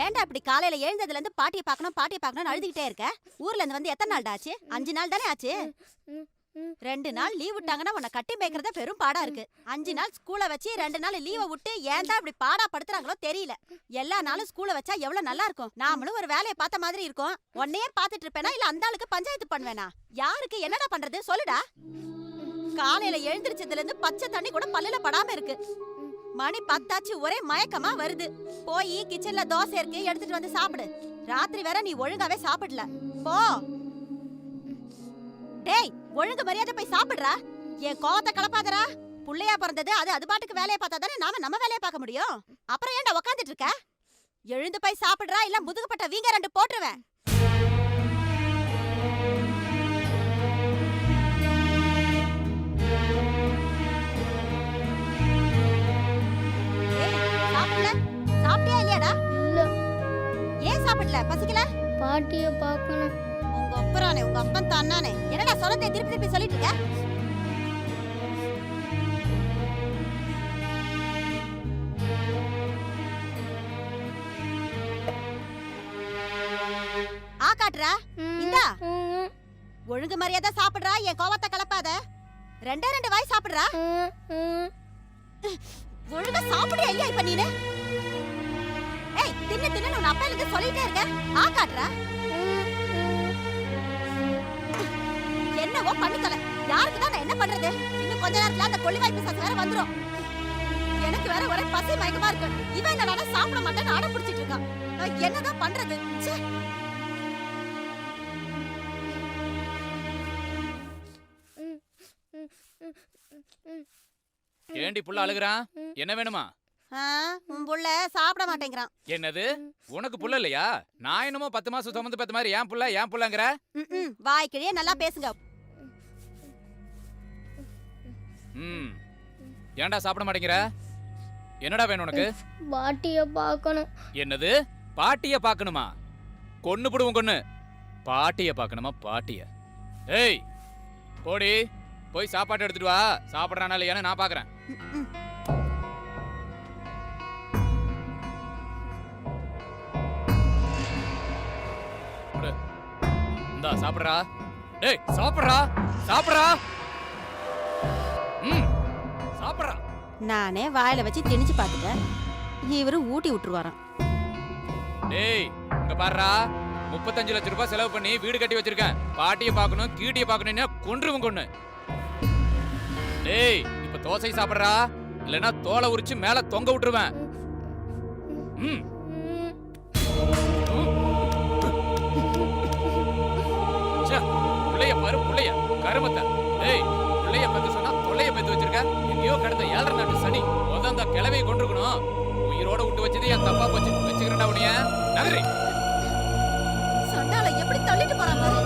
ஏன்டா இப்படி காலையில எழுந்ததுல இருந்து பாட்டியை பார்க்கணும் அழுதுகிட்டே இருக்க? ஊர்ல இருந்து வந்து எத்தனை நாள் ஆச்சு? 5 நாள் தானே ஆச்சு. 2 நாள் லீவ் விட்டாங்கன்னா உன்னை கட்டி மேய்க்கிறத பெரும் பாடா இருக்கு. 5 நாள் ஸ்கூல வச்சு 2 நாள் லீவை விட்டு ஏன்டா இப்படி பாடா படுத்துறாங்களோ தெரியல. எல்லா நாளும் ஸ்கூல வச்சா எவ்வளவு நல்லா இருக்கும். நாமளும் ஒரு வேலையை பார்த்த மாதிரி இருக்கும். உன்னையே பார்த்துட்டு இருப்பேனா இல்ல அந்த ஆளுக்கு பஞ்சாயத்து பண்ணுவேனா? யாருக்கு என்னடா பண்றது சொல்லுடா. காலையில எழுந்திருச்சதுல இருந்து பச்சை தண்ணி கூட பல்லுல படாம இருக்கு. மணி 10 ஆச்சு, ஒரே மயக்கமா வருது. போய் கிச்சன்ல தோசை இருக்கு, எடுத்துட்டு வந்து சாப்பிடு. ராத்திரி வேற நீ ஒழுங்காவே சாப்பிடல. போ. டேய், ஒழுங்கு மரியாதை போய் சாப்பிடுறா. என் கோவத்தை கலப்பாதடா. புள்ளையா பிறந்தது, அது பாட்டுக்கு வேலையை பார்த்தா தானே நாம நம்ம வேலையை பார்க்க முடியும். அப்புறம் ஏன்டா உக்காந்துட்டு இருக்க? எழுந்து போய் சாப்பிடுறா, இல்ல முதுகுப்பட்ட வீங்க 2 போட்டுருவேன். சாப்பிட்டியா இல்லையாடா? இல்ல. ஏன் சாப்பிடல? பசிக்கல? பாட்டிய பார்க்கணும். உங்க அப்பறானே, உங்க அப்பன் தானானே. என்னடா சொன்னதை திருப்பி சொல்லிட்டு இருக்க? ஆ காட்டுறா. இந்தா. ஒழுங்கு மரியாதை சாப்பிடுறா, என் கோவத்தை கலப்பாத. 2 வாய் சாப்பிடுறா. ஒழுங்கா சாப்பிடுறியா இல்லையா இப்ப நீனு? ஏய், தின்னு உன் அப்பா எனக்கு சொல்லிட்டே இருக்க. ஆ காட்டுறா. என்னவோ பண்ணி தல. யாருக்கு தான் நான் என்ன பண்றது? இன்னும் கொஞ்ச நேரத்துல அந்த கொள்ளிவாய் பிசாசு வேற வந்துரும். எனக்கு வேற ஒரே பசி மயக்கமா இருக்கு. இவன் என்னடா சாப்பிட மாட்டேன்னு அடம் பிடிச்சிட்டு இருக்கான். நான் என்னதான் பண்றது? ச்சே. ஏண்டி புள்ள அழுகுறான்? என்ன வேணுமா? உன் புள்ள சாப்பிட மாட்டேங்கிறான். என்னது? உனக்கு புள்ள இல்லையா? நான் என்னமோ 10 மாசம் சுமந்து பெத்த மாதிரி ஏன் புள்ளங்கற? வாய் கிழியே நல்லா பேசுங்க. ஏன்டா சாப்பிட மாட்டேங்கிற? என்னடா வேணும் உனக்கு? பாட்டிய பார்க்கணும். என்னது? பாட்டிய பார்க்கணுமா? கொன்னு புடுவோம் கொன்னு. பாட்டிய பார்க்கணுமா? பாட்டிய? ஏய், போடி போய் சாப்பாடு எடுத்துட்டு வா. சாப்பிடுறானா இல்லையான்னு நான் பாக்குறேன். இந்தா சாப்பிடுறா. டேய் சாப்பிடுறா, சாப்பிடுறா. சாப்பிடுறா. நானே வாயில வச்சு திணிச்சு பாத்துட்டேன். இவரு ஊட்டி விட்டுருவாராம். டேய் இங்க பாருடா, 35 லட்சம் ரூபாய் செலவு பண்ணி வீடு கட்டி வச்சிருக்கேன். பாட்டியை பார்க்கணும், கீட்டியை பார்க்கணும்னா கொன்றுவும் கொன்னு. டேய் இப்ப தோசை சாப்பிடுறா, இல்லனா தோலை உரிச்சு மேல தொங்க விட்டுருவேன். புள்ளைய பாரு, புள்ளைய கருமத்தை. டேய் புள்ளைய பத்தி சொன்னா தொல்லைய பத்தி வச்சிருக்க. எங்கேயோ கடந்த 7 நாட்டு சனி அந்த கிளவையை கொண்டிருக்கணும். உயிரோட விட்டு வச்சது என் தப்பா போச்சு. வச்சுக்கிறேன்டா உனிய நகரி. சண்டால எப்படி தள்ளிட்டு போறான் பாரு.